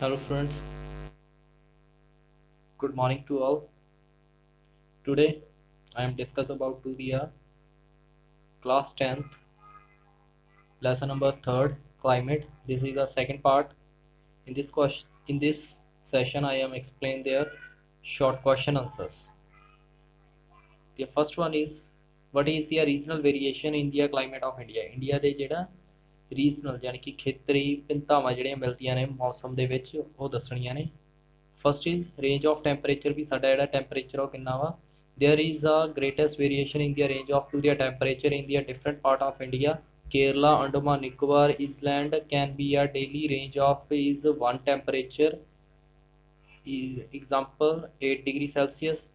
Hello friends, good morning to all. Today I am discuss about to the class 10th lesson number 3rd climate. This is the second part. In this session I am explain their short question answers. The first one is what is the regional variation in the climate of India? India ਦੇ ਜਿਹੜਾ regional ਯਾਨੀ ਕਿ ਖੇਤਰੀ ਭਿੰਨਤਾਵਾਂ ਜਿਹੜੀਆਂ ਮਿਲਦੀਆਂ ਨੇ ਮੌਸਮ ਦੇ ਵਿੱਚ ਉਹ ਦੱਸਣੀਆਂ ਨੇ। First is range of temperature ਵੀ ਸਾਡਾ ਜਿਹੜਾ ਟੈਂਪਰੇਚਰ ਉਹ ਕਿੰਨਾ ਵਾ। there is a greatest variation in the range of to the temperature in the different part of India. Kerala, Andaman, Nicobar island can be a daily range of is one temperature. Example 8 degrees Celsius.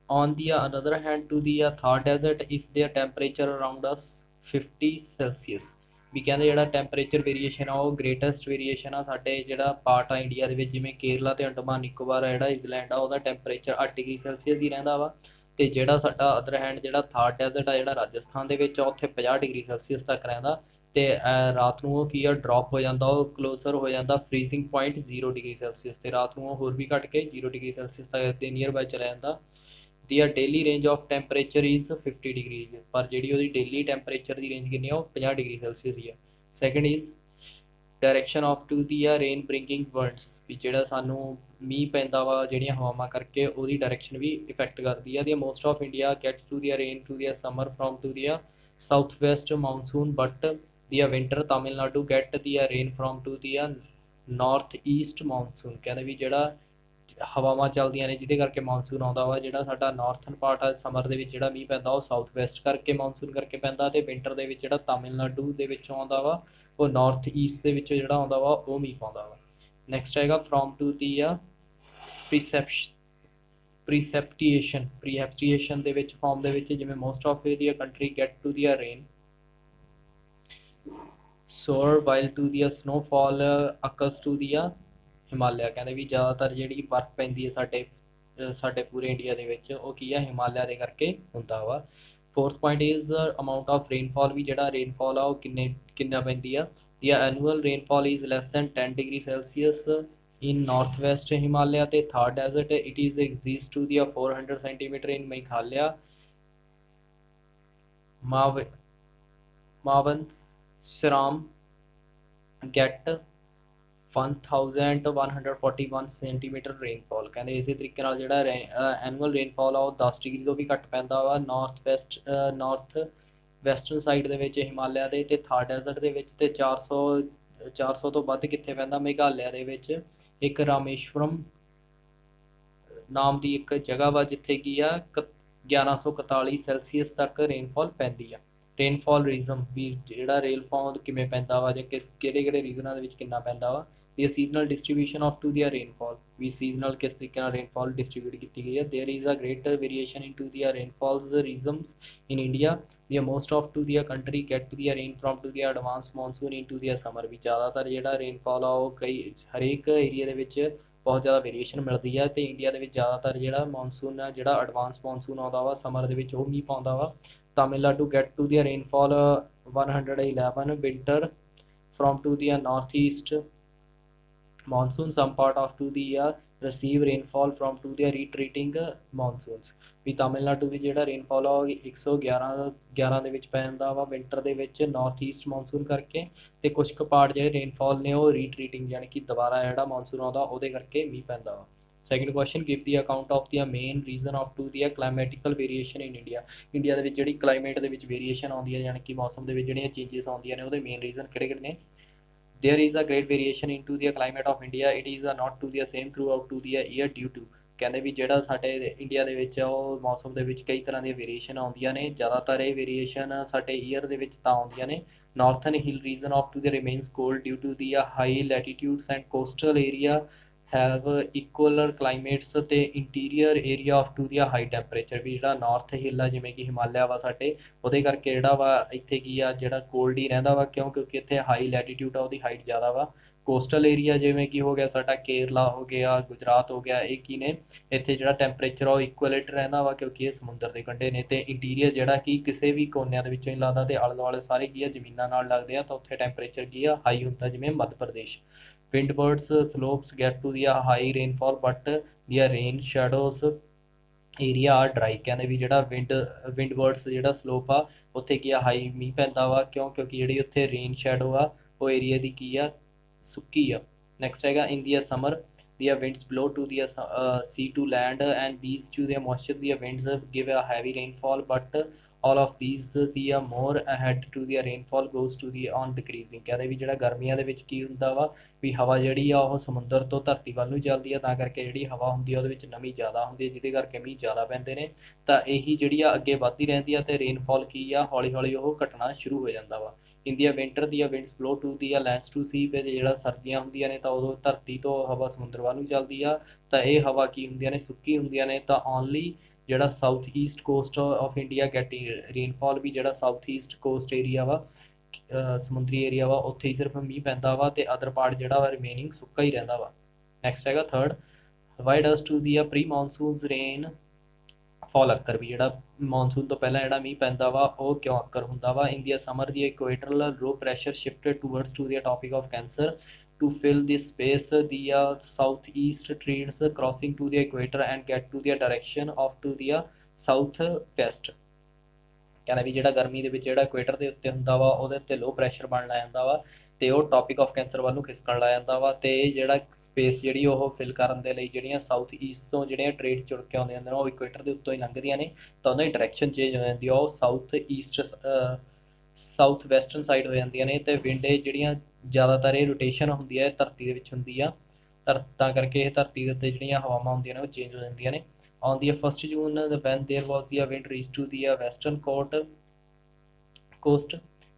On the other hand, to the Thar desert, if their temperature around us 50 Celsius, ਵੀ ਕਹਿੰਦੇ ਜਿਹੜਾ temperature variation ਆ ਉਹ greatest variation ਆ ਸਾਡੇ ਜਿਹੜਾ part ਆ India ਦੇ ਵਿੱਚ, ਜਿਵੇਂ ਕੇਰਲਾ ਤੇ ਅੰਡਮਾਨ ਨਿਕੋਬਾਰ ਜਿਹੜਾ ਆਈਸਲੈਂਡ ਆ ਉਹਦਾ ਟੈਂਪਰੇਚਰ 8 ਡਿਗਰੀ ਸੈਲਸੀਅਸ ਹੀ ਰਹਿੰਦਾ ਵਾ। ਤੇ ਜਿਹੜਾ ਸਾਡਾ ਅਦਰ ਹੈਂਡ ਜਿਹੜਾ ਥਾਰ ਡੈਜ਼ਰਟ ਆ ਜਿਹੜਾ ਰਾਜਸਥਾਨ ਦੇ ਵਿੱਚ ਆ ਉੱਥੇ 50 ਡਿਗਰੀ ਸੈਲਸੀਅਸ ਤੱਕ ਰਹਿੰਦਾ। ਤੇ ਰਾਤ ਨੂੰ ਉਹ ਕੀ ਆ ਡ੍ਰੌਪ ਹੋ ਜਾਂਦਾ, ਉਹ ਕਲੋਜ਼ਰ ਹੋ ਜਾਂਦਾ ਫਰੀਜ਼ਿੰਗ ਪੁਆਇੰਟ 0 ਡਿਗਰੀ ਸੈਲਸੀਅਸ ਤੇ ਰਾਤ ਨੂੰ ਉਹ ਹੋਰ ਵੀ ਘਟ ਕੇ 0 ਡਿਗਰੀ ਸੈਲਸੀਅਸ ਤੱਕ ਦੇ ਨੀਅਰ ਬਾਈ ਚਲਾ ਜਾਂਦਾ। ਦੀ daily range of temperature is 50 degrees, ਪਰ ਜਿਹੜੀ ਉਹਦੀ ਡੇਲੀ ਟੈਂਪਰੇਚਰ ਦੀ ਰੇਂਜ ਕਿੰਨੀ ਆ ਉਹ 50 ਡਿਗਰੀ ਸੈਲਸੀਅਸ ਹੀ ਆ। Second is direction of to the rain bringing words, ਵੀ ਜਿਹੜਾ ਸਾਨੂੰ ਮੀਂਹ ਪੈਂਦਾ ਵਾ ਜਿਹੜੀਆਂ ਹਵਾਵਾਂ ਕਰਕੇ ਉਹਦੀ ਡਾਇਰੈਕਸ਼ਨ ਵੀ ਇਫੈਕਟ ਕਰਦੀ ਆ। ਦੀ most of India gets to the rain to the summer from to the south West monsoon, but the winter Tamil Nadu get the rain from to the north East monsoon. ਕਹਿੰਦੇ ਵੀ ਜਿਹੜਾ ਹਵਾਵਾਂ ਚੱਲਦੀਆਂ ਨੇ ਜਿਹਦੇ ਕਰਕੇ ਮਾਨਸੂਨ ਆਉਂਦਾ ਵਾ, ਜਿਹੜਾ ਸਾਡਾ ਨਾਰਥਨ ਪਾਰਟ ਆ ਸਮਰ ਦੇ ਵਿੱਚ ਜਿਹੜਾ ਮੀਂਹ ਪੈਂਦਾ ਉਹ ਸਾਊਥ ਵੈਸਟ ਕਰਕੇ ਮਾਨਸੂਨ ਕਰਕੇ ਪੈਂਦਾ, ਤੇ ਵਿੰਟਰ ਦੇ ਵਿੱਚ ਜਿਹੜਾ ਤਾਮਿਲਨਾਡੂ ਦੇ ਵਿੱਚੋਂ ਆਉਂਦਾ ਵਾ ਉਹ ਨਾਰਥ ਈਸਟ ਦੇ ਵਿੱਚੋਂ ਜਿਹੜਾ ਆਉਂਦਾ ਵਾ ਉਹ ਮੀਂਹ ਪਾਉਂਦਾ ਵਾ। ਨੈਕਸਟ ਹੈਗਾ ਫਰੋਮ ਟੂ ਦੀ ਪ੍ਰੀਸੈਪਟੀਏਸ਼ਨ ਦੇ ਵਿੱਚ ਫਾਰਮ ਦੇ ਵਿੱਚ, ਜਿਵੇਂ most of the country get to the rain so while to the snowfall occurs to the Himalaya. ਕਹਿੰਦੇ ਵੀ ਜ਼ਿਆਦਾਤਰ ਜਿਹੜੀ ਬਰਫ਼ ਪੈਂਦੀ ਹੈ ਸਾਡੇ ਪੂਰੇ ਇੰਡੀਆ ਦੇ ਵਿੱਚ ਉਹ ਕੀ ਆ ਹਿਮਾਲਿਆ ਦੇ ਕਰਕੇ ਹੁੰਦਾ ਵਾ। Fourth point is amount of rainfall, ਵੀ ਜਿਹੜਾ ਰੇਨਫਾਲ ਆ ਉਹ ਕਿੰਨਾ ਪੈਂਦੀ ਆ। The annual rainfall is less than 10 degree Celsius in northwest Himalaya ਤੇ Thar desert it is exists to the 400 centimeter in Meghalaya. Mavansaram get 1141 centimetre rainfall. ਕਹਿੰਦੇ ਇਸੇ ਤਰੀਕੇ ਨਾਲ ਜਿਹੜਾ ਐਨੂਅਲ ਰੇਨਫਾਲ ਆ ਉਹ 10 ਡਿਗਰੀ ਤੋਂ ਵੀ ਘੱਟ ਪੈਂਦਾ ਵਾ ਨਾਰਥ ਵੈਸਟਰਨ ਸਾਈਡ ਦੇ ਵਿੱਚ ਹਿਮਾਲਿਆ ਦੇ, ਤੇ ਥਾਰ ਡੈਜ਼ਰਟ ਦੇ ਵਿੱਚ, ਤੇ 400 ਤੋਂ ਵੱਧ ਕਿੱਥੇ ਪੈਂਦਾ ਮੇਘਾਲਿਆ ਦੇ ਵਿੱਚ। ਇੱਕ ਰਾਮੇਸ਼ਵਰਮ ਨਾਮ ਦੀ ਇੱਕ ਜਗ੍ਹਾ ਵਾ ਜਿੱਥੇ ਕੀ ਆ 1141 ਸੈਲਸੀਅਸ ਤੱਕ ਰੇਨਫਾਲ ਪੈਂਦੀ ਆ। ਰੇਨਫਾਲ ਰੀਜ਼ਨ ਵੀ ਜਿਹੜਾ ਰੇਨਫਾਲ ਕਿਵੇਂ ਪੈਂਦਾ ਵਾ ਜਾਂ ਕਿਹੜੇ ਰੀਜਨਾਂ ਦੇ ਵਿੱਚ ਕਿੰਨਾ ਪੈਂਦਾ ਵਾ। The seasonal distribution of to the rainfall, ਵੀ ਸੀਜ਼ਨਲ ਕਿਸ ਤਰੀਕੇ ਨਾਲ ਰੇਨਫਾਲ ਡਿਸਟ੍ਰੀਬਿਊਟ ਕੀਤੀ ਗਈ ਹੈ। There is a greater variation in to the rainfalls reasons in India. The most of to the country get to the rain from to the advance monsoon in to the summer, ਵੀ ਜ਼ਿਆਦਾਤਰ ਜਿਹੜਾ rainfall ਆ ਉਹ ਹਰੇਕ area ਦੇ ਵਿੱਚ ਬਹੁਤ ਜ਼ਿਆਦਾ ਵੇਰੀਏਸ਼ਨ ਮਿਲਦੀ ਆ। ਤੇ ਇੰਡੀਆ ਦੇ ਵਿੱਚ ਜ਼ਿਆਦਾਤਰ ਜਿਹੜਾ ਮੌਨਸੂਨ ਆ ਜਿਹੜਾ ਐਡਵਾਂਸ ਮੌਨਸੂਨ ਆਉਂਦਾ ਵਾ ਸਮਰ ਦੇ ਵਿੱਚ ਉਹ ਮੀਂਹ ਪਾਉਂਦਾ ਵਾ। Tamil get to the rainfall 111 winter from to the northeast monsoon. Some part of to the receive rainfall from to the retreating monsoons. ਵੀ ਤਾਮਿਲਨਾਡੂ ਦੀ ਜਿਹੜਾ ਰੇਨਫਾਲ ਆ ਉਹ 111 ਦੇ ਵਿੱਚ ਪੈਂਦਾ ਵਾ ਵਿੰਟਰ ਦੇ ਵਿੱਚ ਨਾਰਥ ਈਸਟ ਮਾਨਸੂਨ ਕਰਕੇ, ਤੇ ਕੁਝ ਕੁ ਪਾਰਟ ਜਿਹੜੇ ਰੇਨਫਾਲ ਨੇ ਉਹ ਰੀਟਰੀਟਿੰਗ ਯਾਨੀ ਕਿ ਦੁਬਾਰਾ ਜਿਹੜਾ ਮਾਨਸੂਨ ਆਉਂਦਾ ਉਹਦੇ ਕਰਕੇ ਮੀਂਹ ਪੈਂਦਾ ਵਾ। Second question give the account of the main reason of to the climatical variation in India. India ਦੇ ਵਿੱਚ ਜਿਹੜੀ ਕਲਾਈਮੇਟ ਦੇ ਵਿੱਚ ਵੇਰੀਏਸ਼ਨ ਆਉਂਦੀ ਹੈ ਯਾਨੀ ਕਿ ਮੌਸਮ ਦੇ ਵਿੱਚ ਜਿਹੜੀਆਂ ਚੇਂਜਸ ਆਉਂਦੀਆਂ ਨੇ ਉਹਦੇ ਮੇਨ ਰੀਜ਼ਨ ਕਿਹੜੇ ਨੇ। There is a great variation into the climate of India. It is not to the same throughout to the year due to, ਕਹਿੰਦੇ ਵੀ ਜਿਹੜਾ ਸਾਡੇ ਇੰਡੀਆ ਦੇ ਵਿੱਚ ਉਹ ਮੌਸਮ ਦੇ ਵਿੱਚ ਕਈ ਤਰ੍ਹਾਂ ਦੀਆਂ ਵੇਰੀਏਸ਼ਨ ਆਉਂਦੀਆਂ ਨੇ, ਜ਼ਿਆਦਾਤਰ ਇਹ ਵੇਰੀਏਸ਼ਨ ਸਾਡੇ ਈਅਰ ਦੇ ਵਿੱਚ ਤਾਂ ਆਉਂਦੀਆਂ ਨੇ। Northern hill region of to the remains cold due to the high latitudes and coastal area have equable climates, ਤੇ interior area of to the high temperature, ਵੀ ਜਿਹੜਾ ਨਾਰਥ ਹਿੱਲ ਆ ਜਿਵੇਂ ਕਿ ਹਿਮਾਲਿਆ ਵਾ ਸਾਡੇ ਉਹਦੇ ਕਰਕੇ ਜਿਹੜਾ ਵਾ ਇੱਥੇ ਕੀ ਆ ਜਿਹੜਾ ਕੋਲਡ ਹੀ ਰਹਿੰਦਾ ਵਾ, ਕਿਉਂਕਿ ਇੱਥੇ ਹਾਈ ਲੈਟੀਟਿਊਡ ਆ ਉਹਦੀ ਹਾਈਟ ਜ਼ਿਆਦਾ ਵਾ, ਕੋਸਟਲ ਏਰੀਆ ਜਿਵੇਂ ਕਿ ਹੋ ਗਿਆ ਸਾਡਾ ਕੇਰਲਾ ਹੋ ਗਿਆ, ਗੁਜਰਾਤ ਹੋ ਗਿਆ, ਇਹ ਕੀ ਨੇ, ਇੱਥੇ ਜਿਹੜਾ ਟੈਂਪਰੇਚਰ ਆ ਉਹ ਇਕੁਅਲੇਟ ਰਹਿੰਦਾ ਵਾ ਕਿਉਂਕਿ ਇਹ ਸਮੁੰਦਰ ਦੇ ਕੰਢੇ ਨੇ। ਅਤੇ ਇੰਟੀਰੀਅਰ ਜਿਹੜਾ ਕਿ ਕਿਸੇ ਵੀ ਕੋਨਿਆਂ ਦੇ ਵਿੱਚੋਂ ਨਹੀਂ ਲੱਗਦਾ ਅਤੇ ਆਲੇ ਦੁਆਲੇ ਸਾਰੇ ਕੀ ਆ ਜ਼ਮੀਨਾਂ ਨਾਲ ਲੱਗਦੇ ਆ, ਤਾਂ ਉੱਥੇ ਟੈਂਪਰੇਚਰ ਕੀ ਆ ਹਾਈ ਹੁੰਦਾ, ਜਿਵੇਂ Madhya Pradesh. Windwards slopes get to the high rainfall but the rain shadows area ਆ ਡਰਾਈ। ਕਹਿੰਦੇ ਵੀ ਜਿਹੜਾ ਵਿੰਡਵਰਡਸ ਜਿਹੜਾ ਸਲੋਪ ਆ ਉੱਥੇ ਕੀ ਆ ਹਾਈ ਮੀਂਹ ਪੈਂਦਾ ਵਾ, ਕਿਉਂਕਿ ਜਿਹੜੀ ਉੱਥੇ ਰੇਨ ਸ਼ੈਡੋ ਆ ਉਹ ਏਰੀਆ ਦੀ ਕੀ ਆ ਸੁੱਕੀ ਆ। ਨੈਕਸਟ ਹੈਗਾ ਇਨ ਦੀ summer the winds blow to the sea to land and these to the moisture the winds give a heavy rainfall but all of these the more ahead to the rainfall goes to the on decreasing। ਕਹਿੰਦੇ ਵੀ ਜਿਹੜਾ ਗਰਮੀਆਂ ਦੇ ਵਿੱਚ ਕੀ ਹੁੰਦਾ ਵਾ ਵੀ ਹਵਾ ਜਿਹੜੀ ਆ ਉਹ ਸਮੁੰਦਰ ਤੋਂ ਧਰਤੀ ਵੱਲ ਨੂੰ ਚੱਲਦੀ ਆ, ਤਾਂ ਕਰਕੇ ਜਿਹੜੀ ਹਵਾ ਹੁੰਦੀ ਆ ਉਹਦੇ ਵਿੱਚ ਨਮੀ ਜ਼ਿਆਦਾ ਹੁੰਦੀ ਹੈ, ਜਿਹਦੇ ਕਰਕੇ ਮੀਂਹ ਜ਼ਿਆਦਾ ਪੈਂਦੇ ਨੇ। ਤਾਂ ਇਹੀ ਜਿਹੜੀ ਆ ਅੱਗੇ ਵੱਧਦੀ ਰਹਿੰਦੀ ਆ ਅਤੇ ਰੇਨਫਾਲ ਕੀ ਆ ਹੌਲੀ ਹੌਲੀ ਉਹ ਘਟਣਾ ਸ਼ੁਰੂ ਹੋ ਜਾਂਦਾ ਵਾ। ਇੰਡੀਆ ਵਿੰਟਰ ਦੀਆਂ ਵਿੰਡਸ ਬਲੋ ਟੂ ਦੀ ਆ ਲੈਂਡਸ ਟੂ ਸੀ, ਅਤੇ ਜਿਹੜਾ ਸਰਦੀਆਂ ਹੁੰਦੀਆਂ ਨੇ ਤਾਂ ਉਦੋਂ ਧਰਤੀ ਤੋਂ ਹਵਾ ਸਮੁੰਦਰ ਵੱਲ ਨੂੰ ਚੱਲਦੀ ਆ, ਤਾਂ ਇਹ ਹਵਾ ਕੀ ਹੁੰਦੀਆਂ ਨੇ ਸੁੱਕੀ ਹੁੰਦੀਆਂ ਨੇ। ਤਾਂ ਓਨਲੀ ਜਿਹੜਾ south east coast of India get rainfall, ਵੀ ਜਿਹੜਾ ਸਾਊਥ ਈਸਟ ਕੋਸਟ ਏਰੀਆ ਵਾ ਸਮੁੰਦਰੀ ਏਰੀਆ ਵਾ ਉੱਥੇ ਹੀ ਸਿਰਫ ਮੀਂਹ ਪੈਂਦਾ ਵਾ, ਅਤੇ ਅਦਰ ਪਾਰਟ ਜਿਹੜਾ ਵਾ ਰਿਮੇਨਿੰਗ ਸੁੱਕਾ ਹੀ ਰਹਿੰਦਾ ਵਾ। ਨੈਕਸਟ ਹੈਗਾ ਥਰਡ, ਵਾਈ ਡਸ ਟੂ ਦੀ ਆ ਪ੍ਰੀ ਮੌਨਸੂਨਸ ਰੇਨ ਫਾਲ ਅਕਰ, ਵੀ ਜਿਹੜਾ ਮੌਨਸੂਨ ਤੋਂ ਪਹਿਲਾਂ ਜਿਹੜਾ ਮੀਂਹ ਪੈਂਦਾ ਵਾ ਉਹ ਕਿਉਂ ਅਕਰ ਹੁੰਦਾ ਵਾ। India summer the ਇਕੁਏਟਰਲ low pressure shifted towards to the topic of cancer to fill this space the southeast trends crossing to the equator and get to the direction of to the southwest। ਕਹਿੰਦਾ ਵੀ ਜਿਹੜਾ ਗਰਮੀ ਦੇ ਵਿੱਚ ਜਿਹੜਾ equator ਦੇ ਉੱਤੇ ਹੁੰਦਾ ਵਾ ਉਹਦੇ ਉੱਤੇ ਲੋ ਪ੍ਰੈਸ਼ਰ ਬਣਨ ਲੱਗ ਜਾਂਦਾ ਵਾ, ਅਤੇ ਉਹ ਟੌਪਿਕ ਆਫ ਕੈਂਸਰ ਵੱਲ ਨੂੰ ਖਿਸਕਣ ਲੱਗ ਜਾਂਦਾ ਵਾ, ਅਤੇ ਜਿਹੜਾ ਸਪੇਸ ਜਿਹੜੀ ਉਹ ਫਿਲ ਕਰਨ ਦੇ ਲਈ ਜਿਹੜੀਆਂ ਸਾਊਥ ਈਸਟ ਤੋਂ ਜਿਹੜੀਆਂ ਟ੍ਰੇਡ ਚੁੜ ਕੇ ਆਉਂਦੀਆਂ ਨੇ ਉਹ ਇਕੁਏਟਰ ਦੇ ਉੱਤੋਂ ਹੀ ਲੰਘਦੀਆਂ ਨੇ, ਤਾਂ ਉਹਨਾਂ ਦੀ ਡਾਇਰੈਕਸ਼ਨ ਚੇਂਜ ਹੋ ਜਾਂਦੀ ਆ, ਉਹ ਸਾਊਥ ਵੈਸਟਰਨ ਸਾਈਡ ਹੋ ਜਾਂਦੀਆਂ ਨੇ। ਅਤੇ ਵਿੰਡ ਜਿਹੜੀਆਂ ਜ਼ਿਆਦਾਤਰ ਇਹ ਰੋਟੇਸ਼ਨ ਹੁੰਦੀ ਹੈ ਧਰਤੀ ਦੇ ਵਿੱਚ ਹੁੰਦੀ ਆ, ਤਾਂ ਕਰਕੇ ਇਹ ਧਰਤੀ ਦੇ ਉੱਤੇ ਜਿਹੜੀਆਂ ਹਵਾਵਾਂ ਹੁੰਦੀਆਂ ਨੇ ਉਹ ਚੇਂਜ ਹੋ ਜਾਂਦੀਆਂ ਨੇ। On the 1st June, when there was the wind reached to the western coast,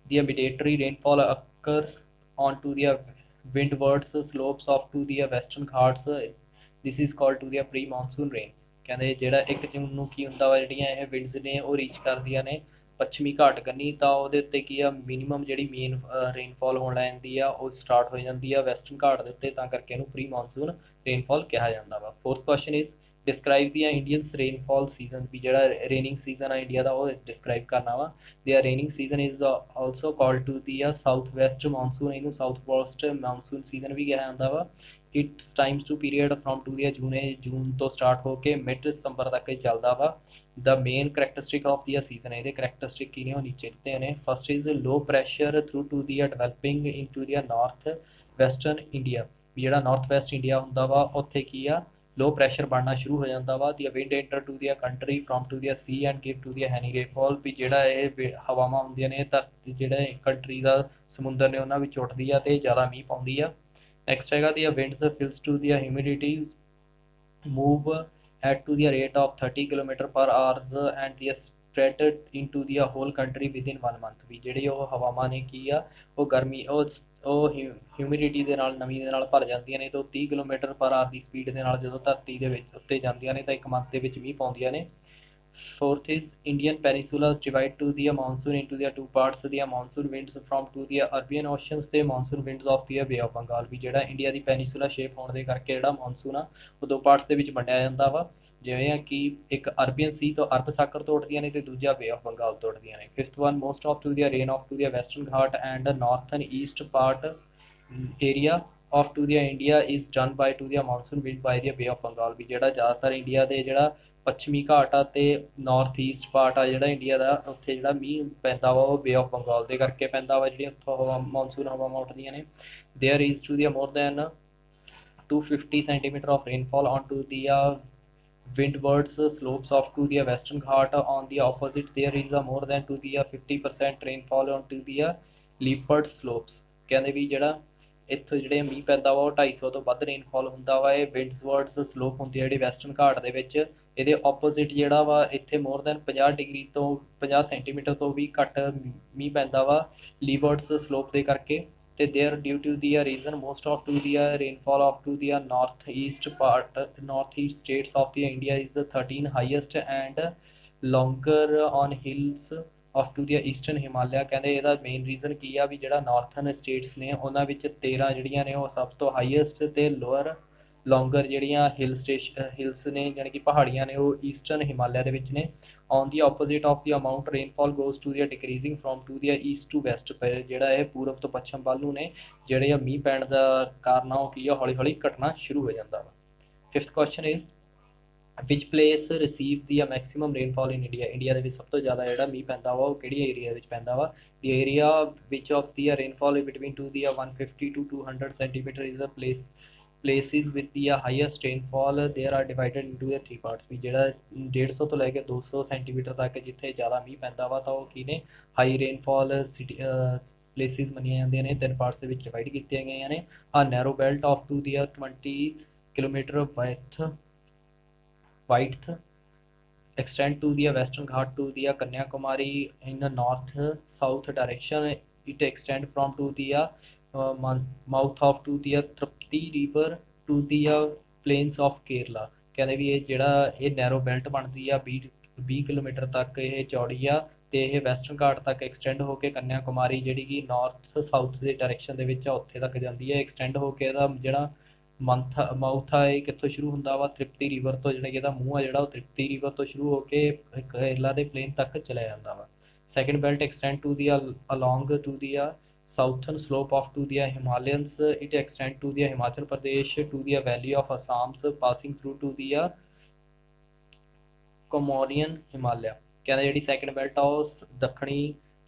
the mandatory rainfall occurs onto the windwards slopes of to the western Ghats। This is called to the pre-monsoon rain। ਕਹਿੰਦੇ ਜਿਹੜਾ 1 ਜੂਨ ਨੂੰ ਕੀ ਹੁੰਦਾ ਵਾ ਜਿਹੜੀਆਂ ਇਹ winds ਨੇ ਉਹ reach ਕਰਦੀਆਂ ਨੇ ਪੱਛਮੀ ਘਾਟ ਕੰਨੀ, ਤਾਂ ਉਹਦੇ ਉੱਤੇ ਕੀ ਆ ਮਿਨੀਮਮ ਜਿਹੜੀ ਮੇਨ ਰੇਨਫਾਲ ਹੋਣ ਲੱਗ ਜਾਂਦੀ ਆ ਉਹ ਸਟਾਰਟ ਹੋ ਜਾਂਦੀ ਆ ਵੈਸਟਰਨ ਘਾਟ ਦੇ ਉੱਤੇ, ਤਾਂ ਕਰਕੇ ਇਹਨੂੰ ਪ੍ਰੀ ਮੌਨਸੂਨ ਰੇਨਫਾਲ ਕਿਹਾ ਜਾਂਦਾ ਵਾ। Fourth question is describe the Indians rainfall season, ਵੀ ਜਿਹੜਾ ਰੇਨਿੰਗ ਸੀਜ਼ਨ ਆ ਇੰਡੀਆ ਦਾ ਉਹ ਡਿਸਕ੍ਰਾਈਬ ਕਰਨਾ ਵਾ। The raining season is also called to the south west monsoon, ਇਹਨੂੰ ਸਾਊਥ ਵੈਸਟ ਮੌਨਸੂਨ ਸੀਜ਼ਨ ਵੀ ਕਿਹਾ ਜਾਂਦਾ ਵਾ। It's times to period from to the June ਤੋਂ ਸਟਾਰਟ ਹੋ ਕੇ ਮਿਡ ਸਤੰਬਰ ਤੱਕ ਹੀ ਚੱਲਦਾ ਵਾ। The main characteristic of the season, ਇਹਦੇ ਕਰੈਕਟਰਿਸਟਿਕ ਕੀ ਨੇ ਉਹ ਨੀਚੇ ਦਿੱਤੇ ਨੇ। First is low pressure through to the developing in to the north western India, ਵੀ ਜਿਹੜਾ ਨਾਰਥ ਵੈਸਟ ਇੰਡੀਆ ਹੁੰਦਾ ਵਾ ਉੱਥੇ ਕੀ ਆ ਲੋ ਪ੍ਰੈਸ਼ਰ ਬਣਨਾ ਸ਼ੁਰੂ ਹੋ ਜਾਂਦਾ ਵਾ। ਦੀ wind enter to the country from to the C and give to ਦੀ ਹੈਨੀ ਰੇਨਫਾਲ, ਵੀ ਜਿਹੜਾ ਇਹ ਹਵਾਵਾਂ ਹੁੰਦੀਆਂ ਨੇ ਧਰਤੀ ਜਿਹੜੇ ਕੰਟਰੀ ਦਾ ਸਮੁੰਦਰ ਨੇ ਉਹਨਾਂ ਵਿੱਚ ਉੱਠਦੀ ਆ ਅਤੇ ਜ਼ਿਆਦਾ ਮੀਂਹ ਪਾਉਂਦੀ ਆ। ਨੈਕਸਟ ਹੈਗਾ ਦੀ winds ਫਿਲਸ to the ਹਿਊਮਿਡਿਟੀਜ਼ move at to the rate of 30 km per hour and they spread into the whole country within 1 month। ਵੀ ਜਿਹੜੀ ਉਹ ਹਵਾਵਾਂ ਨੇ ਕੀ ਆ ਉਹ ਗਰਮੀ ਉਹ ਹਿਊਮਿਡਿਟੀ ਦੇ ਨਾਲ ਨਮੀ ਦੇ ਨਾਲ ਭਰ ਜਾਂਦੀਆਂ ਨੇ, ਤਾਂ 30 ਕਿਲੋਮੀਟਰ ਪਰ ਆਰ ਦੀ ਸਪੀਡ ਦੇ ਨਾਲ ਜਦੋਂ ਧਰਤੀ ਦੇ ਵਿੱਚ ਉੱਤੇ ਜਾਂਦੀਆਂ ਨੇ ਤਾਂ 1 ਮੰਥ ਦੇ ਵਿੱਚ ਮੀਂਹ ਪਾਉਂਦੀਆਂ ਨੇ। Fourth is Indian peninsulas divide to the monsoon into the two parts, the monsoon winds from to the Arabian Oceans ਤੇ monsoon winds of the Bay of Bengal। ਵੀ ਜਿਹੜਾ ਇੰਡੀਆ ਦੀ ਪੈਨੀਸੂਲਾ ਸ਼ੇਪ ਹੋਣ ਦੇ ਕਰਕੇ ਜਿਹੜਾ ਮੌਨਸੂਨ ਆ ਉਹ 2 ਪਾਰਟਸ ਦੇ ਵਿੱਚ ਵੰਡਿਆ ਜਾਂਦਾ ਵਾ, ਜਿਵੇਂ ਆ ਕਿ ਇੱਕ ਅਰਬੀਅਨ ਸੀ ਤੋਂ ਅਰਬ ਸਾਗਰ ਤੋਂ ਉੱਠਦੀਆਂ ਨੇ ਅਤੇ ਦੂਜਾ ਬੇ ਆਫ ਬੰਗਾਲ ਤੋਂ ਉੱਠਦੀਆਂ ਨੇ। Fifth one most of to the rain of to the western Ghat and northern east part area of to the India is done by to the monsoon wind by the Bay of Bengal. ਵੀ ਜਿਹੜਾ ਜ਼ਿਆਦਾਤਰ India ਦੇ ਜਿਹੜਾ ਪੱਛਮੀ ਘਾਟ ਆ ਅਤੇ north East part ਆ ਜਿਹੜਾ ਇੰਡੀਆ ਦਾ ਉੱਥੇ ਜਿਹੜਾ ਮੀਂਹ ਪੈਂਦਾ ਵਾ ਉਹ ਬੇ ਆਫ ਬੰਗਾਲ ਦੇ ਕਰਕੇ ਪੈਂਦਾ ਵਾ, ਜਿਹੜੀਆਂ ਉੱਥੋਂ ਮੌਨਸੂਨ ਹਵਾਵਾਂ ਉੱਠਦੀਆਂ ਨੇ। There is to the more than 250 centimeter of rainfall onto the windwards slopes of to the western Ghat। On the opposite there is a more than to the 50% rainfall onto the leeward slopes। ਕਹਿੰਦੇ ਵੀ ਜਿਹੜਾ ਇੱਥੋਂ ਜਿਹੜੇ ਮੀਂਹ ਪੈਂਦਾ ਵਾ ਉਹ 250 ਤੋਂ ਵੱਧ ਰੇਨਫਾਲ ਹੁੰਦਾ ਵਾ। ਇਹ ਵਿੰਡਵਰਡਸ ਸਲੋਪ ਹੁੰਦੀ ਹੈ ਜਿਹੜੀ ਵੈਸਟਰਨ ਘਾਟ ਦੇ ਵਿੱਚ, ਇਹਦੇ ਆਪੋਜ਼ਿਟ ਜਿਹੜਾ ਵਾ ਇੱਥੇ ਮੋਰ ਦੈਨ 50 ਡਿਗਰੀ ਤੋਂ 50 ਸੈਂਟੀਮੀਟਰ ਤੋਂ ਵੀ ਘੱਟ ਮੀਂਹ ਪੈਂਦਾ ਵਾ ਲੀਵਰਡਸ ਸਲੋਪ ਦੇ ਕਰਕੇ। ਅਤੇ there due to the reason most of to the rainfall of to the north east states of the India is the 13 highest and longer on hills of to the eastern Himalaya. ਕਹਿੰਦੇ ਇਹਦਾ main reason ਕੀ ਆ ਵੀ ਜਿਹੜਾ northern status ਨੇ ਉਹਨਾਂ ਵਿੱਚ 13 ਜਿਹੜੀਆਂ ਨੇ ਉਹ ਸਭ ਤੋਂ ਹਾਈਐਸਟ ਤੇ ਲੋਅਰ ਲੌਂਗਰ ਜਿਹੜੀਆਂ ਹਿਲਸ ਨੇ ਜਾਣੀ ਕਿ ਪਹਾੜੀਆਂ ਨੇ ਉਹ ਈਸਟਰਨ ਹਿਮਾਲਿਆ ਦੇ ਵਿੱਚ ਨੇ। On the opposite of the amount rainfall goes to the decreasing from to the east to west. ਜਿਹੜਾ ਇਹ ਪੂਰਬ ਤੋਂ ਪੱਛਮ ਵੱਲ ਨੂੰ ਨੇ ਜਿਹੜੇ ਆ ਮੀਂਹ ਪੈਣ ਦਾ ਕਾਰਨ ਆ ਉਹ ਕੀ ਆ ਹੌਲੀ ਹੌਲੀ ਘਟਣਾ ਸ਼ੁਰੂ ਹੋ ਜਾਂਦਾ ਵਾ। Fifth question is which place receive the maximum rainfall in India. India ਦੇ ਵਿੱਚ ਸਭ ਤੋਂ ਜ਼ਿਆਦਾ ਜਿਹੜਾ ਮੀਂਹ ਪੈਂਦਾ ਵਾ ਉਹ ਕਿਹੜੀ ਏਰੀਆ ਵਿੱਚ ਪੈਂਦਾ ਵਾ। ਦੀ ਏਰੀਆ ਵਿਚ of the rainfall between to the 150 to 200 centimetre is a places with the highest rainfall there are divided into the three parts। ਵੀ ਜਿਹੜਾ 150 ਤੋਂ ਲੈ ਕੇ 200 ਸੈਂਟੀਮੀਟਰ ਤੱਕ ਜਿੱਥੇ ਜ਼ਿਆਦਾ ਮੀਂਹ ਪੈਂਦਾ ਵਾ ਤਾਂ ਉਹ ਕੀ ਨੇ ਹਾਈ ਰੇਨਫਾਲ ਸਿਟੀ ਪਲੇਸਿਸ ਮੰਨੀਆਂ ਜਾਂਦੀਆਂ ਨੇ। 3 ਪਾਰਟਸ ਦੇ ਵਿੱਚ ਡਿਵਾਈਡ ਕੀਤੀਆਂ ਗਈਆਂ ਨੇ। ਆ narrow belt of to the 20 kilometre width extend to the western ghat to the Kanyakumari in the north south direction। it extend from to the mouth of to the Trapti river to the plains of Kerala। ਕਹਿੰਦੇ ਵੀ ਇਹ ਜਿਹੜਾ ਇਹ narrow belt ਬਣਦੀ ਆ 20 kilometre ਤੱਕ ਇਹ ਚੌੜੀ ਆ ਤੇ ਇਹ ਵੈਸਟਰਨ ਘਾਟ ਤੱਕ ਐਕਸਟੈਂਡ ਹੋ ਕੇ ਕੰਨਿਆ ਕੁਮਾਰੀ ਜਿਹੜੀ ਕਿ ਨਾਰਥ ਸਾਊਥ ਦੇ ਡਾਇਰੈਕਸ਼ਨ ਦੇ ਵਿੱਚ ਆ ਉੱਥੇ ਤੱਕ ਜਾਂਦੀ ਹੈ। ਐਕਸਟੈਂਡ ਹੋ ਕੇ ਇਹਦਾ ਜਿਹੜਾ ਮਾਊਥ ਆ ਇਹ ਕਿੱਥੋਂ ਸ਼ੁਰੂ ਹੁੰਦਾ ਵਾ ਤ੍ਰਿਪਤੀ ਰਿਵਰ ਤੋਂ, ਜਿਹੜਾ ਕਿ ਇਹਦਾ ਮੂੰਹ ਆ ਜਿਹੜਾ ਉਹ ਤ੍ਰਿਪਤੀ ਰਿਵਰ ਤੋਂ ਸ਼ੁਰੂ ਹੋ ਕੇ ਕੇਰਲਾ ਦੇ ਪਲੇਨ ਤੱਕ ਚਲਾ ਜਾਂਦਾ ਵਾ। Second belt extend to the along to the southern slope of to the Himalayas। it extend to the Himachal Pradesh to the valley of Assam's passing through to the Comorean Himalaya। ਕਹਿੰਦੇ ਜਿਹੜੀ second belt ਆ ਉਹ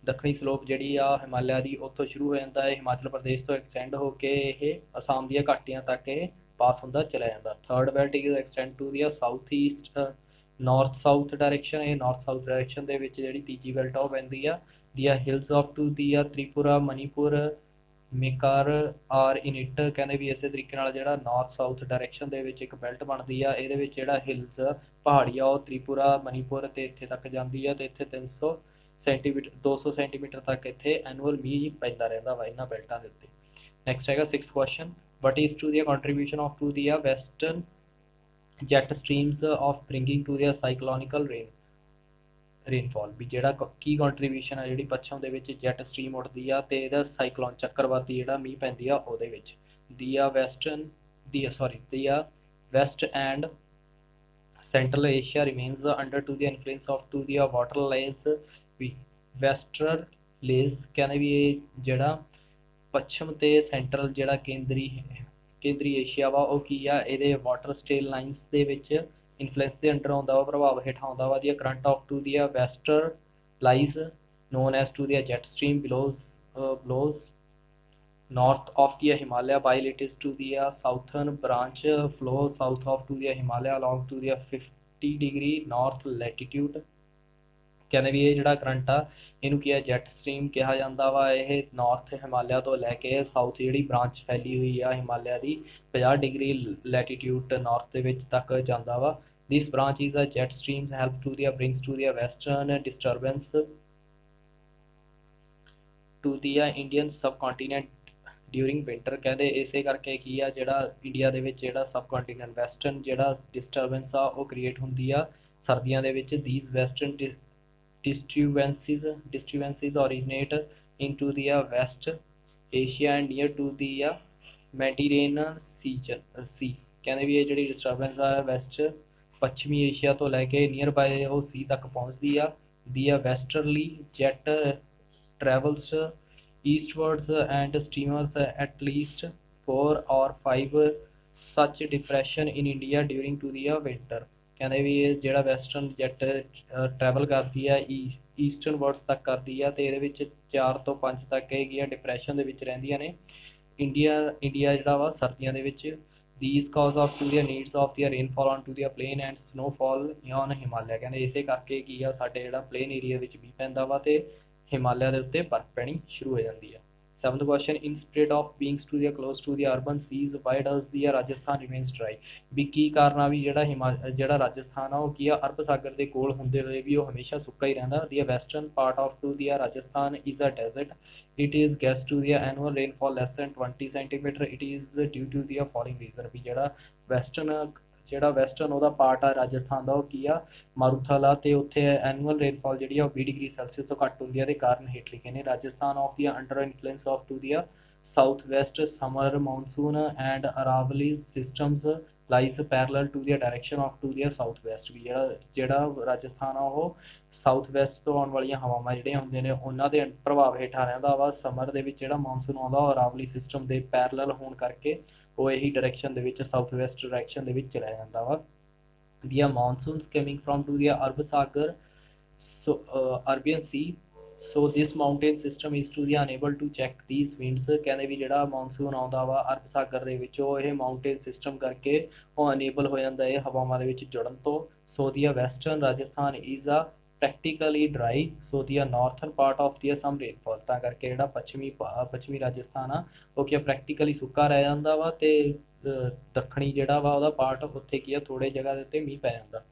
ਦੱਖਣੀ slope ਜਿਹੜੀ ਆ ਹਿਮਾਲਿਆ ਦੀ ਉੱਥੋਂ ਸ਼ੁਰੂ ਹੋ ਜਾਂਦਾ ਹੈ, ਹਿਮਾਚਲ ਪ੍ਰਦੇਸ਼ ਤੋਂ ਐਕਸਟੈਂਡ ਹੋ ਕੇ ਇਹ ਅਸਾਮ ਦੀਆਂ ਘਾਟੀਆਂ ਤੱਕ ਇਹ ਪਾਸ ਹੁੰਦਾ ਚਲਾ ਜਾਂਦਾ। Third belt is extend to the south east north south direction. ਇਹ ਨਾਰਥ ਸਾਊਥ ਡਾਇਰੈਕਸ਼ਨ ਦੇ ਵਿੱਚ ਜਿਹੜੀ ਤੀਜੀ ਬੈਲਟ ਆ ਉਹ ਪੈਂਦੀ ਆ। the hills of to the Tripura Manipur ਮੇਕਾਰ ਆਰ ਇਨ ਇਟ। ਕਹਿੰਦੇ ਵੀ ਇਸੇ ਤਰੀਕੇ ਨਾਲ ਜਿਹੜਾ ਨਾਰਥ ਸਾਊਥ ਡਾਇਰੈਕਸ਼ਨ ਦੇ ਵਿੱਚ ਇੱਕ ਬੈਲਟ ਬਣਦੀ ਆ ਇਹਦੇ ਵਿੱਚ ਜਿਹੜਾ ਹਿਲਸ ਪਹਾੜੀ ਆ ਉਹ ਤ੍ਰਿਪੁਰਾ ਮਨੀਪੁਰ ਤੇ ਇੱਥੇ ਤੱਕ ਜਾਂਦੀ ਆ ਤੇ ਇੱਥੇ 200 ਸੈਂਟੀਮੀਟਰ ਤੱਕ ਇੱਥੇ ਐਨੂਅਲ ਮੀਂਹ ਪੈਂਦਾ ਰਹਿੰਦਾ ਵਾ ਇਹਨਾਂ ਬੈਲਟਾਂ ਦੇ ਉੱਤੇ। ਨੈਕਸਟ ਹੈਗਾ 6th question what is to the contribution of to the western jet streams of bringing to the cyclonical rainfall. ਵੀ ਜਿਹੜਾ ਕੀ ਕੰਟਰੀਬਿਊਸ਼ਨ ਆ ਜਿਹੜੀ ਪੱਛਮ ਦੇ ਵਿੱਚ ਜੈਟ ਸਟ੍ਰੀਮ ਉੱਠਦੀ ਆ ਤੇ ਇਹਦਾ ਸਾਈਕਲੋਨ ਚੱਕਰਵਾਤੀ ਜਿਹੜਾ ਮੀਂਹ ਪੈਂਦੀ ਆ ਉਹਦੇ ਵਿੱਚ। West and central Asia remains under to the influence of to the westerlies. ਵੀ ਵੈਸਟਰਨ ਲੇਜ਼ ਕਹਿੰਦੇ ਵੀ ਇਹ ਜਿਹੜਾ ਪੱਛਮ ਤੇ ਸੈਂਟਰਲ ਜਿਹੜਾ ਕੇਂਦਰੀ ਏਸ਼ੀਆ ਵਾ ਉਹ ਕੀ ਆ ਇਹਦੇ ਵਾਟਰ ਸਟੇਲ ਲਾਈਨਸ ਦੇ ਵਿੱਚ ਇਨਫਲੂਐਂਸ ਦੇ ਅੰਡਰ ਆਉਂਦਾ ਵਾ, ਪ੍ਰਭਾਵ ਹੇਠਾਂ ਆਉਂਦਾ ਵਾ। The current of to the westerlies known as to the jet stream blows north of the Himalaya while it is to the southern branch flow south of to the Himalaya along to the 50° north latitude। ਕਹਿੰਦੇ ਵੀ ਇਹ ਜਿਹੜਾ current ਆ ਇਹਨੂੰ ਕੀ ਆ jet stream ਕਿਹਾ ਜਾਂਦਾ ਵਾ। ਇਹ ਨਾਰਥ ਹਿਮਾਲਿਆ ਤੋਂ ਲੈ ਕੇ ਸਾਊਥ ਜਿਹੜੀ ਬ੍ਰਾਂਚ ਫੈਲੀ ਹੋਈ ਆ ਹਿਮਾਲਿਆ ਦੀ 50° ਲੈਟੀਟਿਊਡ ਨਾਰਥ ਦੇ ਵਿੱਚ ਤੱਕ ਜਾਂਦਾ ਵਾ। This branch is a jet stream help to the brings to the western disturbance to the Indian subcontinent during winter. ਕਹਿੰਦੇ ਇਸੇ ਕਰਕੇ ਕੀ ਆ ਜਿਹੜਾ ਇੰਡੀਆ ਦੇ ਵਿੱਚ ਜਿਹੜਾ ਸਬ ਕੰਟੀਨੈਂਟ ਵੈਸਟਰਨ ਜਿਹੜਾ ਡਿਸਟਰਬੈਂਸ ਆ ਉਹ ਕ੍ਰੀਏਟ ਹੁੰਦੀ ਆ ਸਰਦੀਆਂ ਦੇ ਵਿੱਚ। These western disturbances originate into the West Asia and near to the Mediterranean Sea। ਕਹਿੰਦੇ ਵੀ ਇਹ ਜਿਹੜੀ ਡਿਸਟਰਬੈਂਸ ਆ ਵੈਸਟ ਪੱਛਮੀ ਏਸ਼ੀਆ ਤੋਂ ਲੈ ਕੇ ਨੀਅਰ ਬਾਏ ਉਹ ਸੀ ਤੱਕ ਪਹੁੰਚਦੀ ਆ। ਦੀ westerly jet travels eastwards and steamers at least 4 or 5 such depression in India during to the winter। ਕਹਿੰਦੇ ਵੀ ਇਹ ਜਿਹੜਾ ਵੈਸਟਰਨ ਜੈਟ ਟਰੈਵਲ ਕਰਦੀ ਆ ਈਸਟਰਨ ਵਰਡਸ ਤੱਕ ਕਰਦੀ ਆ ਤੇ ਇਹਦੇ ਵਿੱਚ 4 ਤੋਂ 5 ਤੱਕ ਹੈਗੀਆਂ ਡਿਪਰੈਸ਼ਨ ਦੇ ਵਿੱਚ ਰਹਿੰਦੀਆਂ ਨੇ ਇੰਡੀਆ ਜਿਹੜਾ ਵਾ ਸਰਦੀਆਂ ਦੇ ਵਿੱਚ। these cause of to the needs of the rainfall on to the plain and snowfall on Himalaya। ਕਹਿੰਦੇ ਇਸੇ ਕਰਕੇ ਕੀ ਆ ਸਾਡੇ ਜਿਹੜਾ ਪਲੇਨ ਏਰੀਆ ਵਿੱਚ ਵੀ ਪੈਂਦਾ ਵਾ ਤੇ ਹਿਮਾਲਿਆ ਦੇ ਉੱਤੇ ਬਰਫ਼ ਪੈਣੀ ਸ਼ੁਰੂ ਹੋ ਜਾਂਦੀ ਆ। 7th question instead of being to the close to the urban seas why does the Rajasthan remains dry। ਵੀ ਕੀ ਕਾਰਨ ਆ ਵੀ ਜਿਹੜਾ ਰਾਜਸਥਾਨ ਆ ਉਹ ਕੀ ਆ ਅਰਬ ਸਾਗਰ ਦੇ ਕੋਲ ਹੁੰਦੇ ਹੋਏ ਵੀ ਉਹ ਹਮੇਸ਼ਾ ਸੁੱਕਾ ਹੀ ਰਹਿੰਦਾ। the western part of to the Rajasthan is a desert। it is gets to the annual rainfall less than 20 centimeter। it is due to the following reason। ਵੀ ਜਿਹੜਾ ਵੈਸਟਰਨ ਜਿਹੜਾ ਵੈਸਟਰਨ ਉਹਦਾ ਪਾਰਟ ਆ ਰਾਜਸਥਾਨ ਦਾ ਉਹ ਕੀ ਆ ਮਾਰੂਥਲ ਆ, ਤੇ ਉੱਥੇ ਐਨੂਅਲ ਰੇਨਫਾਲ ਜਿਹੜੀ ਆ ਉਹ 20 ਡਿਗਰੀ ਸੈਲਸੀਅਸ ਤੋਂ ਘੱਟ ਹੁੰਦੀ ਆ। ਦੇ ਕਾਰਨ ਹੇਠ ਲਿਖੇ ਨੇ। Rajasthan of the under influence of to the south west summer monsoon and Aravalli systems lies parallel to the direction of to the south west. ਵੀ ਜਿਹੜਾ ਰਾਜਸਥਾਨ ਆ ਉਹ ਸਾਊਥ ਵੈਸਟ ਤੋਂ ਆਉਣ ਵਾਲੀਆਂ ਹਵਾਵਾਂ ਜਿਹੜੀਆਂ ਹੁੰਦੀਆਂ ਨੇ ਉਹਨਾਂ ਦੇ ਪ੍ਰਭਾਵ ਹੇਠਾਂ ਰਹਿੰਦਾ ਵਾ। ਸਮਰ ਦੇ ਵਿੱਚ ਜਿਹੜਾ ਮੌਨਸੂਨ ਆਉਂਦਾ ਉਹ ਅਰਾਵਲੀ ਸਿਸਟਮ ਦੇ ਪੈਰਲਲ ਹੋਣ ਕਰਕੇ ਉਹ ਇਹੀ ਡਾਇਰੈਕਸ਼ਨ ਦੇ ਵਿੱਚ ਸਾਊਥ ਵੈਸਟ ਡਾਇਰੈਕਸ਼ਨ ਦੇ ਵਿੱਚ ਚਲਾ ਜਾਂਦਾ ਵਾ। ਦੀਆਂ monsoons coming from to the Arab Sagar Arabian sea. So this mountain system is to the enable to check these winds. ਕਹਿੰਦੇ ਵੀ ਜਿਹੜਾ ਮੌਨਸੂਨ ਆਉਂਦਾ ਵਾ ਅਰਬ ਸਾਗਰ ਦੇ ਵਿੱਚੋਂ ਇਹ ਮਾਊਂਟੇਨ ਸਿਸਟਮ ਕਰਕੇ ਉਹ ਅਨੇਬਲ ਹੋ ਜਾਂਦਾ ਇਹ ਹਵਾਵਾਂ ਦੇ ਵਿੱਚ ਜੁੜਨ ਤੋਂ। So the western Rajasthan is a practically dry. So the northern part of the some rainfall. ਤਾਂ ਕਰਕੇ ਜਿਹੜਾ ਪੱਛਮੀ ਰਾਜਸਥਾਨ ਆ ਉਹ ਕੀ ਪ੍ਰੈਕਟੀਕਲੀ ਸੁੱਕਾ ਰਹਿ ਜਾਂਦਾ ਵਾ, ਤੇ ਦੱਖਣੀ ਜਿਹੜਾ ਵਾ ਉਹਦਾ ਪਾਰਟ ਉੱਥੇ ਕੀ ਆ ਥੋੜੇ ਜਗ੍ਹਾ ਦੇ ਉੱਤੇ ਮੀਂਹ ਪੈ ਜਾਂਦਾ।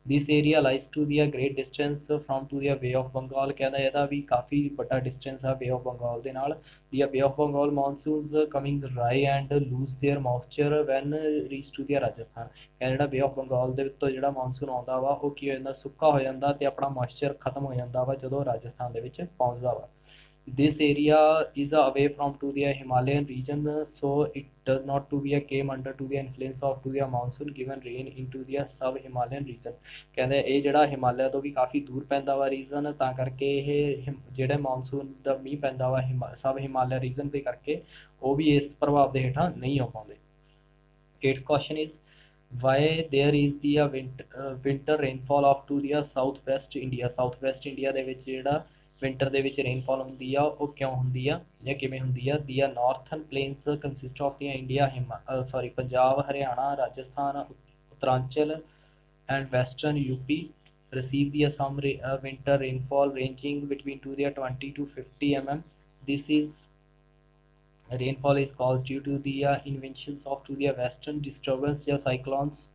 ਦਿਸ area lies to the great distance from to the Bay of Bengal. ਕਹਿੰਦਾ ਇਹਦਾ ਵੀ ਕਾਫੀ ਵੱਡਾ ਡਿਸਟੈਂਸ ਆ ਵੇ ਆਫ ਬੰਗਾਲ ਦੇ ਨਾਲ। The Bay of Bengal monsoons coming dry and lose their moisture when reach to the Rajasthan. ਕਹਿੰਦਾ ਜਿਹੜਾ ਵੇ ਆਫ ਬੰਗਾਲ ਦੇ ਉੱਤੋਂ ਜਿਹੜਾ ਮੌਨਸੂਨ ਆਉਂਦਾ ਵਾ ਉਹ ਕੀ ਹੋ ਜਾਂਦਾ ਸੁੱਕਾ ਹੋ ਜਾਂਦਾ ਤੇ ਆਪਣਾ ਮੌਇਸਚਰ ਖਤਮ ਹੋ ਜਾਂਦਾ ਵਾ ਜਦੋਂ ਰਾਜਸਥਾਨ ਦੇ ਵਿੱਚ ਪਹੁੰਚਦਾ ਵਾ। This area is away from to the Himalayan region, so it does not to be came under to the influence of to the monsoon given rain into the sub Himalayan region। ਕਹਿੰਦੇ ਇਹ ਜਿਹੜਾ ਹਿਮਾਲਿਆ ਤੋਂ ਵੀ ਕਾਫੀ ਦੂਰ ਪੈਂਦਾ ਵਾ reason, ਤਾਂ ਕਰਕੇ ਇਹ ਜਿਹੜੇ ਮੌਨਸੂਨ ਦਾ ਮੀਂਹ ਪੈਂਦਾ ਵਾ ਸਬ ਹਿਮਾਲਿਆ ਰੀਜਨ ਦੇ ਕਰਕੇ ਉਹ ਵੀ ਇਸ ਪ੍ਰਭਾਵ ਦੇ ਹੇਠਾਂ ਨਹੀਂ ਆ ਪਾਉਂਦੇ। 8th question is why there is the winter rainfall of to the south west India। South West India ਦੇ ਵਿੱਚ ਜਿਹੜਾ ਵਿੰਟਰ ਦੇ ਵਿੱਚ ਰੇਨਫਾਲ ਹੁੰਦੀ ਆ ਉਹ ਕਿਉਂ ਹੁੰਦੀ ਆ ਜਾਂ ਕਿਵੇਂ ਹੁੰਦੀ ਆ। The northern plains consist of the India Punjab Haryana Rajasthan Uttaranchal and western UP receive the some winter rainfall ranging between 20 to 50 mm। this is rainfall is caused due to the inventions of to the western disturbance ਜਾਂ cyclones।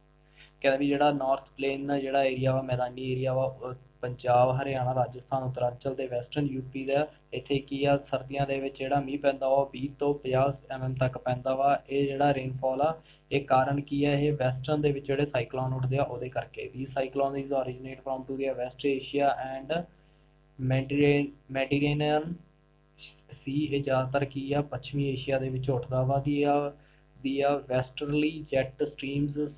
ਕਹਿੰਦਾ ਵੀ ਜਿਹੜਾ north plain ਜਿਹੜਾ area ਵਾ ਮੈਦਾਨੀ area ਵਾ ਪੰਜਾਬ ਹਰਿਆਣਾ ਰਾਜਸਥਾਨ ਉੱਤਰਾਂਚਲ ਤੇ western UP ਦਾ ਇੱਥੇ ਕੀ ਆ ਸਰਦੀਆਂ ਦੇ ਵਿੱਚ ਜਿਹੜਾ ਮੀਂਹ ਪੈਂਦਾ ਉਹ 20 ਤੋਂ 50 mm ਤੱਕ ਪੈਂਦਾ ਵਾ। ਇਹ ਜਿਹੜਾ ਰੇਨਫਾਲ ਆ ਇਹ ਕਾਰਨ ਕੀ ਹੈ ਇਹ ਵੈਸਟਰਨ ਦੇ ਵਿੱਚ ਜਿਹੜੇ ਸਾਈਕਲੋਨ ਉੱਠਦੇ ਆ ਉਹਦੇ ਕਰਕੇ। ਦੀ cyclone is ਓਰੀਜਿਨੇਟ from to the West Asia and Mediterranean ਸੀ। ਇਹ ਜ਼ਿਆਦਾਤਰ ਕੀ ਆ ਪੱਛਮੀ ਏਸ਼ੀਆ ਦੇ ਵਿੱਚ ਉੱਠਦਾ ਵਾ। The westerly jet streams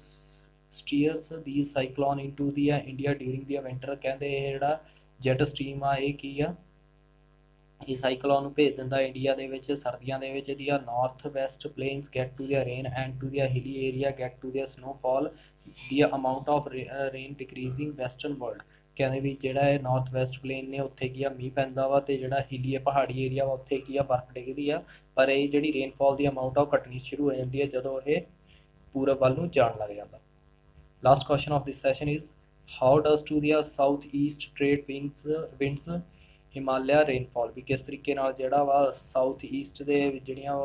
steers these cyclone into the India during the winter। ਕਹਿੰਦੇ ਇਹ ਜਿਹੜਾ ਜੈਟ ਸਟ੍ਰੀਮ ਆ ਇਹ ਕੀ ਆ ਇਹ ਸਾਈਕਲੋਨ ਨੂੰ ਭੇਜ ਦਿੰਦਾ ਇੰਡੀਆ ਦੇ ਵਿੱਚ ਸਰਦੀਆਂ ਦੇ ਵਿੱਚ। The north west plains get to the rain and to the hilly area get to the snowfall. The amount of rain decreasing western world. ਕਹਿੰਦੇ ਵੀ ਜਿਹੜਾ ਇਹ ਨਾਰਥ ਵੈਸਟ ਪਲੇਨ ਨੇ ਉੱਥੇ ਕੀ ਆ ਮੀਂਹ ਪੈਂਦਾ ਵਾ, ਤੇ ਜਿਹੜਾ ਹਿਲੀ ਪਹਾੜੀ ਏਰੀਆ ਵਾ ਉੱਥੇ ਕੀ ਆ ਬਰਫ਼ ਡਿੱਗਦੀ ਆ। ਪਰ ਇਹ ਜਿਹੜੀ ਰੇਨਫਾਲ ਦੀ ਅਮਾਊਂਟ ਆ ਉਹ ਘਟਣੀ ਸ਼ੁਰੂ ਹੋ ਜਾਂਦੀ ਹੈ ਜਦੋਂ ਇਹ ਪੂਰਬ ਵੱਲ ਨੂੰ ਜਾਣ ਲੱਗ ਜਾਂਦਾ। Last question of this session is how does to the southeast trade winds Himalaya rainfall. ਵੀ ਕਿਸ ਤਰੀਕੇ ਨਾਲ ਜਿਹੜਾ ਵਾ ਸਾਊਥ ਈਸਟ ਦੇ ਜਿਹੜੀਆਂ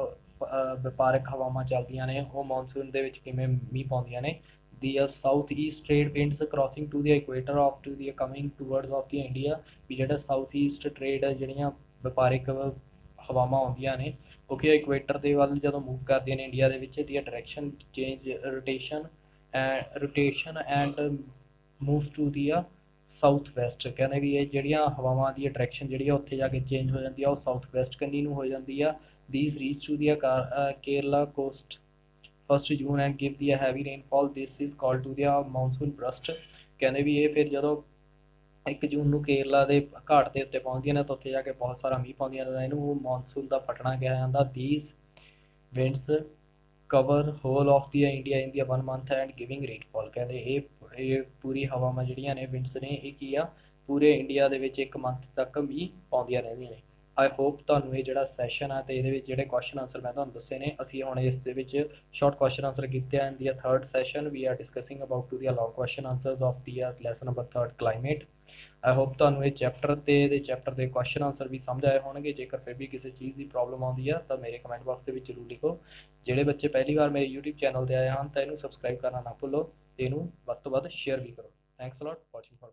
ਵਪਾਰਕ ਹਵਾਵਾਂ ਚੱਲਦੀਆਂ ਨੇ ਉਹ ਮੌਨਸੂਨ ਦੇ ਵਿੱਚ ਕਿਵੇਂ ਮੀਂਹ ਪਾਉਂਦੀਆਂ ਨੇ। The south east trade winds crossing to the equator of to the coming towards of the India. ਵੀ ਜਿਹੜਾ ਸਾਊਥ ਈਸਟ ਟ੍ਰੇਡ ਜਿਹੜੀਆਂ ਵਪਾਰਿਕ ਹਵਾਵਾਂ ਆਉਂਦੀਆਂ ਨੇ ਉਹ ਕਿ ਇਕੁਏਟਰ ਦੇ ਵੱਲ ਜਦੋਂ ਮੂਵ ਕਰਦੀਆਂ ਨੇ ਇੰਡੀਆ ਦੇ ਵਿੱਚ ਦੀ direction change rotation and moves to the south West. ਕਹਿੰਦੇ ਵੀ ਇਹ ਜਿਹੜੀਆਂ ਹਵਾਵਾਂ ਦੀ ਡਾਇਰੈਕਸ਼ਨ ਜਿਹੜੀ ਆ ਉੱਥੇ ਜਾ ਕੇ ਚੇਂਜ ਹੋ ਜਾਂਦੀ ਆ ਉਹ ਸਾਊਥ ਵੈਸਟ ਕੰਨੀ ਨੂੰ ਹੋ ਜਾਂਦੀ ਆ। these reach to the Kerala coast 1 June and give the heavy rainfall। this is called to the monsoon burst। ਕਹਿੰਦੇ ਵੀ ਇਹ ਫਿਰ ਜਦੋਂ 1 ਜੂਨ ਨੂੰ ਕੇਰਲਾ ਦੇ ਘਾਟ ਦੇ ਉੱਤੇ ਪਹੁੰਚਦੀਆਂ ਨੇ ਤਾਂ ਉੱਥੇ ਜਾ ਕੇ ਬਹੁਤ ਸਾਰਾ ਮੀਂਹ ਪਾਉਂਦੀਆਂ ਨੇ, ਇਹਨੂੰ ਮੌਨਸੂਨ ਦਾ ਫਟਣਾ ਕਿਹਾ ਜਾਂਦਾ। these winds cover whole of the India in the 1 month and giving rainfall। ਕਹਿੰਦੇ ਇਹ ਪੂਰੀ ਹਵਾਵਾਂ ਜਿਹੜੀਆਂ ਨੇ ਵਿੰਡਸ ਨੇ ਇਹ ਕੀ ਆ ਪੂਰੇ ਇੰਡੀਆ ਦੇ ਵਿੱਚ 1 ਮੰਥ ਤੱਕ ਮੀਂਹ ਪਾਉਂਦੀਆਂ ਰਹਿੰਦੀਆਂ ਨੇ। ਆਈ ਹੋਪ ਤੁਹਾਨੂੰ ਇਹ ਜਿਹੜਾ ਸੈਸ਼ਨ ਆ ਤੇ ਇਹਦੇ ਵਿੱਚ ਜਿਹੜੇ ਕੁਐਸਚਨ ਆਨਸਰ ਮੈਂ ਤੁਹਾਨੂੰ ਦੱਸੇ ਨੇ ਅਸੀਂ ਹੁਣ ਇਸ ਦੇ ਵਿੱਚ ਸ਼ਾਰਟ ਕੁਐਸਚਨ ਆਨਸਰ ਕੀਤੇ ਹਨ। The 3rd session we are discussing about to the long question answers of the lesson number 3rd climate. I hope ਤੁਹਾਨੂੰ ਇਹ ਚੈਪਟਰ ਤੇ ਇਹਦੇ ਚੈਪਟਰ ਦੇ ਕੁਐਸਚਨ ਆਨਸਰ ਵੀ ਸਮਝ ਆਏ ਹੋਣਗੇ। ਜੇਕਰ ਫਿਰ ਵੀ ਕਿਸੇ ਚੀਜ਼ ਦੀ ਪ੍ਰੋਬਲਮ ਆਉਂਦੀ ਆ ਤਾਂ ਮੇਰੇ ਕਮੈਂਟ ਬਾਕਸ ਦੇ ਵਿੱਚ ਜ਼ਰੂਰ ਲਿਖੋ। ਜਿਹੜੇ ਬੱਚੇ ਪਹਿਲੀ ਵਾਰ ਮੇਰੇ YouTube ਚੈਨਲ ਤੇ ਆਏ ਹਨ ਤਾਂ ਇਹਨੂੰ ਸਬਸਕ੍ਰਾਈਬ ਕਰਨਾ ਨਾ ਭੁੱਲੋ ਤੇ ਇਹਨੂੰ ਵੱਧ ਤੋਂ ਵੱਧ ਸ਼ੇਅਰ ਵੀ ਕਰੋ। Thanks a lot watching for